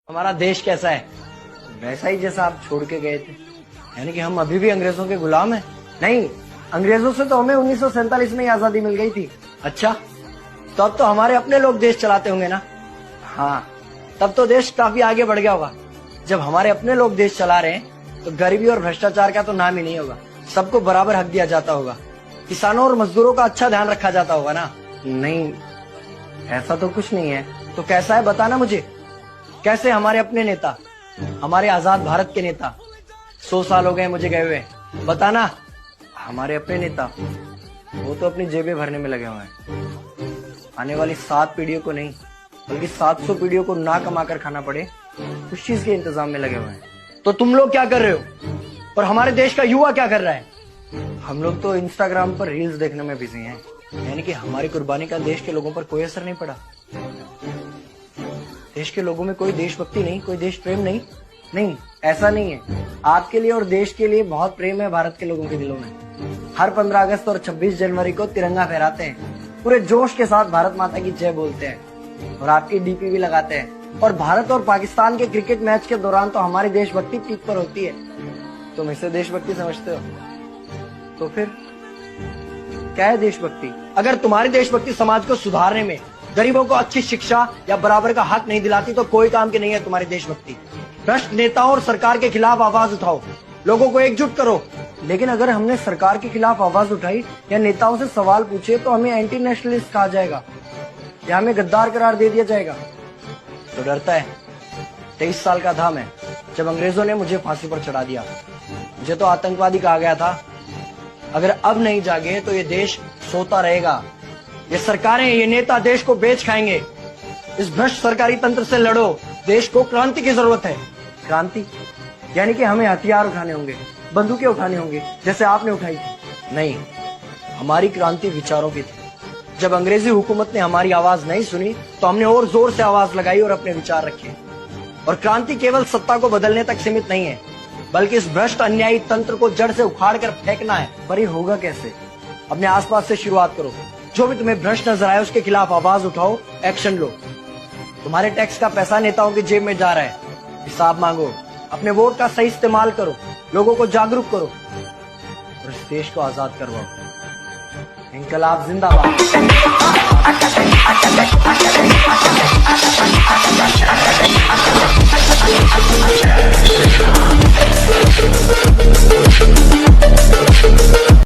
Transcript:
हमारा देश कैसा है? वैसा ही जैसा आप छोड़ के गए थे। यानी कि हम अभी भी अंग्रेजों के गुलाम हैं? नहीं, अंग्रेजों से तो हमें 1947 में ही आजादी मिल गई थी। अच्छा, तो अब तो हमारे अपने लोग देश चलाते होंगे ना? हाँ, तब तो देश काफी आगे बढ़ गया होगा। जब हमारे अपने लोग देश चला रहे हैं तो गरीबी और भ्रष्टाचार का तो नाम ही नहीं होगा। सबको बराबर हक दिया जाता होगा, किसानों और मजदूरों का अच्छा ध्यान रखा जाता होगा ना? नहीं, ऐसा तो कुछ नहीं है। तो कैसा है बताना मुझे। कैसे हमारे अपने नेता, हमारे आजाद भारत के नेता, 100 साल हो गए मुझे गए हुए, बताना। हमारे अपने नेता वो तो अपनी जेबें भरने में लगे हुए हैं। आने वाली 7 पीढ़ियों को नहीं बल्कि 700 पीढ़ियों को ना कमा कर खाना पड़े उस चीज के इंतजाम में लगे हुए हैं। तो तुम लोग क्या कर रहे हो और हमारे देश का युवा क्या कर रहा है? हम लोग तो इंस्टाग्राम पर रील्स देखने में बिजी हैं। यानी कि हमारी कुर्बानी का देश के लोगों पर कोई असर नहीं पड़ा। देश के लोगों में कोई देशभक्ति नहीं, कोई देश प्रेम नहीं। नहीं, ऐसा नहीं है। आपके लिए और देश के लिए बहुत प्रेम है भारत के लोगों के दिलों में। हर 15 अगस्त और 26 जनवरी को तिरंगा फहराते हैं, पूरे जोश के साथ भारत माता की जय बोलते हैं और आपकी डीपी भी लगाते हैं। और भारत और पाकिस्तान के क्रिकेट मैच के दौरान तो हमारी देशभक्ति पीक पर होती है। तुम इसे देशभक्ति समझते हो? तो फिर क्या है देशभक्ति? अगर तुम्हारी देशभक्ति समाज को सुधारने में, गरीबों को अच्छी शिक्षा या बराबर का हक नहीं दिलाती तो कोई काम की नहीं है तुम्हारी देशभक्ति। भ्रष्ट नेताओं और सरकार के खिलाफ आवाज उठाओ, लोगों को एकजुट करो। लेकिन अगर हमने सरकार के खिलाफ आवाज उठाई या नेताओं से सवाल पूछे तो हमें एंटी नेशनलिस्ट कहा जाएगा या हमें गद्दार करार दे दिया जाएगा। तो डरता है। 23 साल का था मैं जब अंग्रेजों ने मुझे फांसी पर चढ़ा दिया। मुझे तो आतंकवादी कहा गया था। अगर अब नहीं जागे तो ये देश सोता रहेगा। ये सरकारें, ये नेता देश को बेच खाएंगे। इस भ्रष्ट सरकारी तंत्र से लड़ो। देश को क्रांति की जरूरत है। क्रांति यानी कि हमें हथियार उठाने होंगे, बंदूकें उठानी होंगी जैसे आपने उठाई थी। नहीं, हमारी क्रांति विचारों की थी। जब अंग्रेजी हुकूमत ने हमारी आवाज नहीं सुनी तो हमने और जोर से आवाज लगाई और अपने विचार रखे। और क्रांति केवल सत्ता को बदलने तक सीमित नहीं है, बल्कि इस भ्रष्ट अन्यायी तंत्र को जड़ से उखाड़ कर फेंकना है। पर ये होगा कैसे? अपने आसपास से शुरुआत करो। जो भी तुम्हें भ्रष्ट नजर आए उसके खिलाफ आवाज उठाओ, एक्शन लो। तुम्हारे टैक्स का पैसा नेताओं की जेब में जा रहा है, हिसाब मांगो। अपने वोट का सही इस्तेमाल करो, लोगों को जागरूक करो और इस देश को आजाद करवाओ। इंकलाब जिंदाबाद।